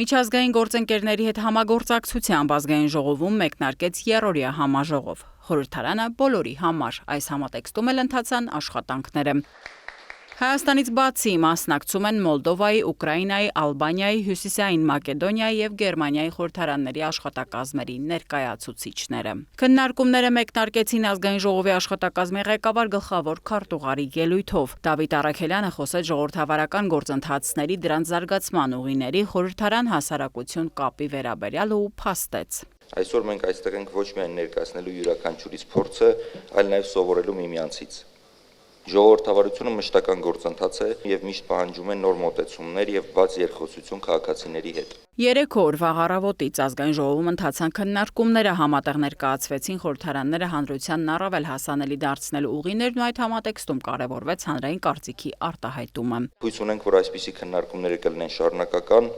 Միջազգային գործընկերների հետ համագործակցությամբ ազգային ժողովում մեկնարկեց երրորդյա համաժողով։ Խորհրդարանը բոլորի համար, այս համատեքստում էլ ընթացան աշխատանքները։ Հայաստանից բացի մասնակցում են Մոլդովայի, Ուկրաինայի, Ալբանիայի, Հյուսիսային Մակեդոնիայի եւ Գերմանիայի խորհրդարանների աշխատակազմերի ներկայացուցիչները։ Քննարկումները մեկնարկեցին ազգային ժողովի աշխատակազմի ղեկավար գլխավոր քարտուղարի ելույթով։ Դավիթ Առաքելյանը խոսեց ժողովրդավարական գործընթացների դրանց զարգացման ուղիների խորհրդարան հասարակություն կապի վերաբերյալ ու փաստեց։ Այսօր մենք այստեղ ենք ոչ միայն ներկայացնելու յուրաքանչյուրիս փորձը, այլ նաև սովորելու միմյանցից։ Ժողովրդավարությունը մշտական գործընթաց է եւ միշտ պահանջում է նոր մոտեցումներ եւ բաց երկխոսություն քաղաքացիների հետ։ 3 օր վաղ առավոտից ազգային ժողովում ընթացան քննարկումները, համատեղ ներկայացվեցին խորհրդարանները հանրությանն առավել հասանելի դարձնելու ուղիներն ու այդ համատեքստում կարևորվեց հանրային կարծիքի արտահայտումը։ Հույս ունենք, որ այսպիսի քննարկումները կլինեն շարունակական,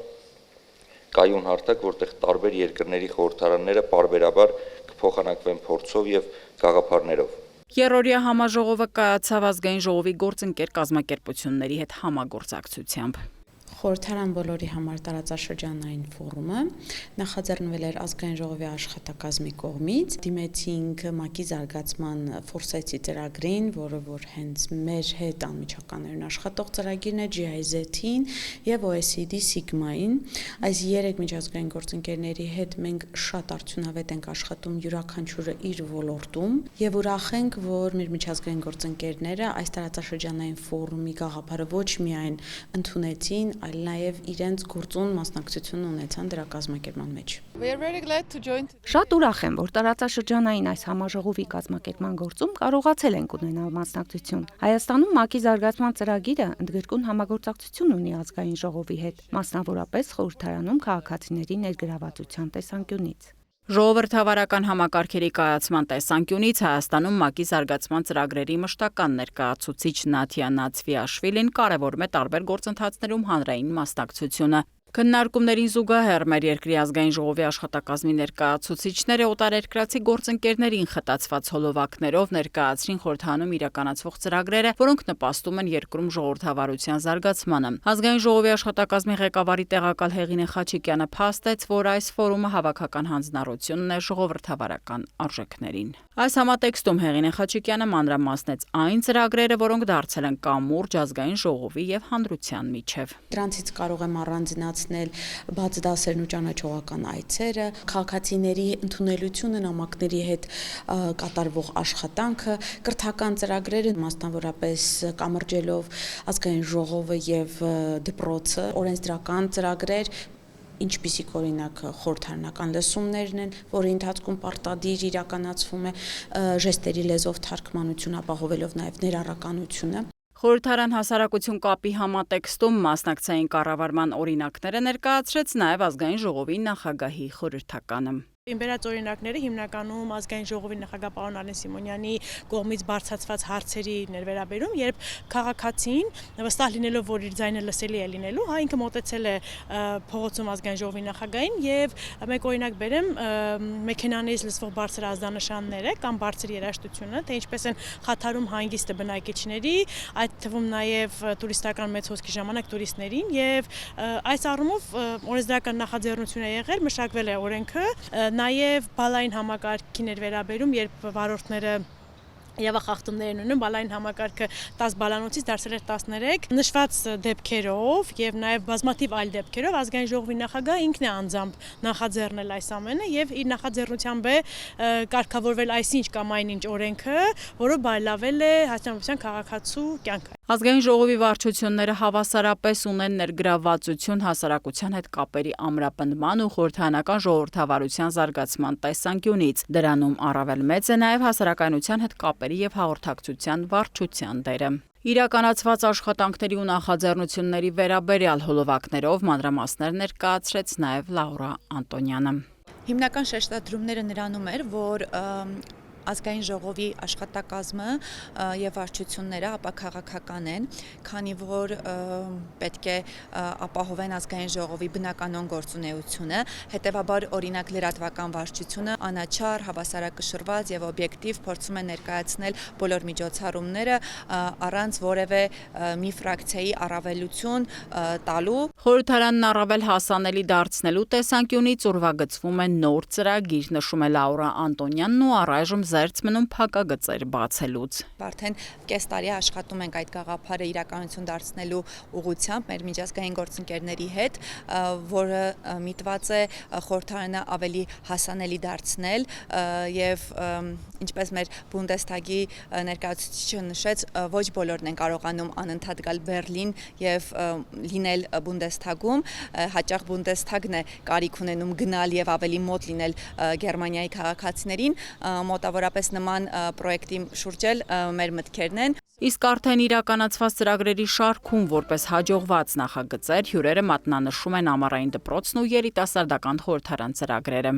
կայուն հարթակ, որտեղ տարբեր երկրների խորհրդարանները պարբերաբար կփոխանակվեն փորձով եւ գաղափարներով։ Երրորդյա համաժողովը կայացավ ազգային ժողովի գործընկեր կազմակերպությունների հետ համագործակցությամբ։ Խորհրդարան բոլորի համար տարածաշրջանային ֆորումը նախաձեռնվել էր ազգային ժողովի աշխատակազմի կողմից։ Դիմեցինք ՄԱԿ-ի զարգացման ֆորսեցի ծրագրին, որը որ հենց մեր հետ անմիջականներն աշխատող ծրագիրն է, GIZ-ին եւ OECD Sigma-ին։ Այս 3 միջազգային գործընկերների հետ մենք շատ արդյունավետ ենք աշխատում յուրաքանչյուրը իր ոլորտում եւ ուրախ ենք, որ մեր միջազգային գործընկերները այս տարածաշրջանային ֆորումի գաղափարը ոչ միայն ընդունեցին, այլ նաև իրենց գործուն մասնակցություն ունեցան դրա կազմակերպման մեջ։ Շատ ուրախ եմ, որ տարածաշրջանային այս համաժողովի կազմակերպման գործում կարողացել ենք ունենալ մասնակցություն։ Հայաստանում ՄԱԿ-ի զարգացման ծրագիրը ընդգրկուն համագործակցություն ունի ազգային ժողովի հետ, մասնավորապես խորհրդարանում քաղաքացիների ներգրավվածության տեսանկյունից։ Ժողովրդավարական համակարգերի կայացման տեսանկյունից Հայաստանում ՄԱԿ-ի զարգացման ծրագրերի մշտական ներկայացուցիչ Նաթիա Նացվիաշվիլին կարևորում է տարբեր գործընթացներում հանրային մասնակցությունը։ Քննարկումներին զուգահեռ մեր երկրի ազգային ժողովի աշխատակազմի ներկայացուցիչները օտարերկրացի գործընկերներին խտացված հոլովակներով ներկայացրին խորհրդարանում իրականացվող ծրագրերը, որոնք նպաստում են երկրում ժողովրդավարության զարգացմանը։ Ազգային ժողովի աշխատակազմի ղեկավարի տեղակալ Հեղինե Խաչիկյանը փաստեց, որ այս ֆորումը հավաքական հանձնառությունն է ժողովրդավարական արժեքներին։ Այս համատեքստում Հեղինե Խաչիկյանը մանրամասնեց այն ծրագրերը, որոնք դարձել են կամուրջ ազգային ժողովի եւ հանրության միջև։ Դրանցից կարող եմ առանձնացնել բաց դասերն ու ճանաչողական այցերը, քաղաքացիների ընդունելությունը նամակների հետ կատարվող աշխատանքը, կրթական ծրագրերը, մասնավորապես կամրջելով ազգային ժողովը եւ դպրոցը, օրենսդրական ծրագրեր, ինչպիսիք օրինակ խորհրդարանական լսումներն են, որի ընթացքում պարտադիր իրականացվում է ժեստերի լեզվով թարգմանություն, ապահովելով նաև ներառականությունը։ Խորհրդարան հասարակություն կապի համատեքստում մասնակցային կառավարման օրինակները ներկայացրեց նաև ազգային ժողովի նախագահի խորհրդականը։ Իմ բերած օրինակները հիմնականում ազգային ժողովի նախագահ պարոն Արեն Սիմոնյանի կողմից բարձրացված հարցերին էր վերաբերում, երբ քաղաքացին վստահ լինելով, որ իր ձայնը լսելի է լինելու, ինքը մոտեցել է փողոցում ազգային ժողովի նախագահին եւ մեկ օրինակ բերեմ մեքենաներից լսվող բարձր ազդանշանները կամ բարձր երաժշտությունը, թե ինչպես են խաթարում հանգիստը բնակիչների, այդ թվում նաեւ տուրիստական մեծ հոսքի ժամանակ տուրիստներին եւ այս առումով օրենսդրական նախաձեռնություն է եղել, մշակվել է օրենքը, նաև բալային համակարգին էր վերաբերում, երբ վարորդները Եվախախտումներն ունեն, բալային համակարգը 10 բալանոցից դարձել էր 13, նշված դեպքերով եւ նաեւ բազմաթիվ այլ դեպքերով ազգային ժողովի նախագահը ինքն է անձամբ նախաձեռնել այս ամենը եւ իր նախաձեռնությամբ է կարգավորվել այսինչ կամ այնինչ օրենքը, որը բարելավել է հասարակության քաղաքացու կյանքը։ Ազգային ժողովի վարչությունները հավասարապես ունեն ներգրավվածություն հասարակության հետ կապերի ամրապնդման ու խորհրդարանական ժողովրդավարության զարգացման տեսանկյունից։ Դրանում առավել մեծ է նաև հասարակայնության հետ կապերի եւ հաղորդակցության վարչության դերը։ Իրականացված աշխատանքների ու նախաձեռնությունների վերաբերյալ հոլովակներով մանրամասներ ներկայացրեց նաև Լաուրա Անտոնյանը։ Հիմնական շեշտադրումները նրանում էր, որ Ազգային ժողովի աշխատակազմը եւ վարչությունները ապա քաղաքական են, քանի որ պետք է ապահովեն ազգային ժողովի բնականon գործունեությունը, հետեւաբար օրինակ լրատվական վարչությունը անաչառ, հավասարակշռված եւ օբյեկտիվ փորձում է ներկայացնել բոլոր միջոցառումները առանց որևէ մի ֆրակցիայի առավելություն տալու։ Խորհրդարանն առավել հասանելի դարձնելու տեսանկյունից ուրվագծվում է նոր ծրագիր, նշում է Լաուրա Անտոնյանն ու առայժմ զերծ մնում փակագծեր բացելուց։ Արդեն կես տարի աշխատում ենք այդ գաղափարը իրականություն դարձնելու ուղղությամբ մեր միջազգային գործընկերների հետ, որը միտված է խորհրդարանը ավելի հասանելի դարձնել եւ ինչպես մեր Բունդեսթագի ներկայացուցիչը նշեց, ոչ բոլորն են կարողանում անընդհատ գալ Բերլին եւ լինել Բունդեսթագում, հաճախ Բունդեսթագն է կարիք ունենում գնալ եւ ավելի մոտ լինել Գերմանիայի քաղաքացիներին, մոտավորապես նման պրոյեկտի շուրջ էլ մեր մտքերն են։ Իսկ արդեն իրականացված ծրագրերի շարքում որպես հաջողված նախագծեր հյուրերը մատնանշում են ամառային դպրոցն ու երիտասարդական խորհրդարան ծրագրերը։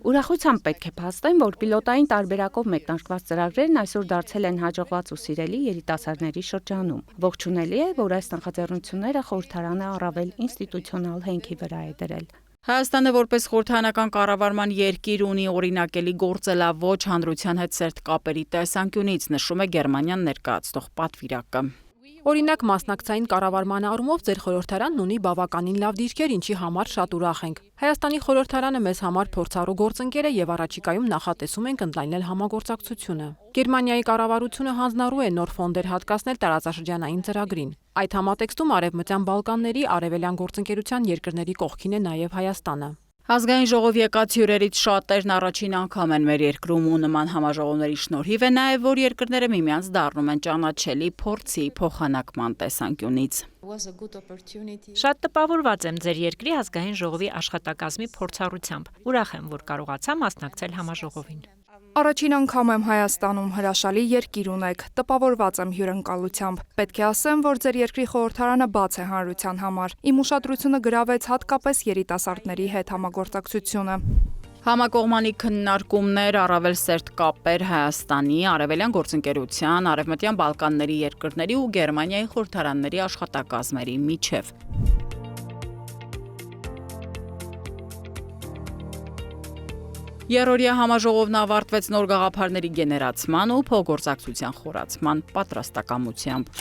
Ուրախությամբ պետք է փաստեմ, որ պիլոտային տարբերակով մեկնարկված ծրագրերն այսօր դարձել են հաջողված ու սիրելի երիտասարդների շրջանում։ Ողջունելի է, որ այս նախաձեռնությունները խորհրդարանը առավել ինստիտուցիոնալ հենքի վրա է դրել։ Հայաստանը որպես խորհրդարանական կառավարման երկիր ունի օրինակելի գործելավոճ հանրության հետ սերտ կապերի տեսանկյունից, նշում է Գերմանիան ներկայացնող պատվիրակը։ Օրինակ մասնակցային կառավարման առումով ձեր խորհրդարանն ունի բավականին լավ դիրքեր, ինչի համար շատ ուրախ ենք։ Հայաստանի խորհրդարանը մեզ համար փորձառու գործընկեր է եւ առաջիկայում նախատեսում ենք ընդլայնել համագործակցությունը։ Գերմանիայի կառավարությունը հանձնառու է նոր ֆոնդեր հատկացնել տարածաշրջանային ծրագրին։ Այդ համատեքստում Արևմտյան Բալկանների արևելյան գործընկերության երկրների կողքին է նաեւ Հայաստանը։ Ազգային ժողով եկած հյուրերից շատերն առաջին անգամ են մեր երկրում ու նման համաժողովների շնորհիվ է նաև, որ երկրները միմյանց դառնում են ճանաչելի փորձի փոխանակման տեսանկյունից։ Շատ տպավորված եմ ձեր երկրի ազգային ժողովի աշխատակազմի փորձառությամբ։ Ուրախ եմ, որ կարողացա մասնակցել համաժողովին։ Առաջին անգամ եմ Հայաստանում, հրաշալի երկիր ունեք, տպավորված եմ հյուրընկալությամբ։ Պետք է ասեմ, որ ձեր երկրի խորհրդարանը բաց է հանրության համար։ Իմ ուշադրությունը գրավեց հատկապես երիտասարդների հետ համագործակցությունը։ Համակողմանի քննարկումներ, առավել սերտ կապեր Հայաստանի, Արևելյան գործընկերության, Արևմտյան Բալկանների երկրների ու Գերմանիայի խորհրդարանների աշխատակազմերի միջև։ Երրորդյա համաժողովն ավարտվեց նոր գաղափարների գեներացման ու փոխգործակցության խորացման պատրաստակամությամբ։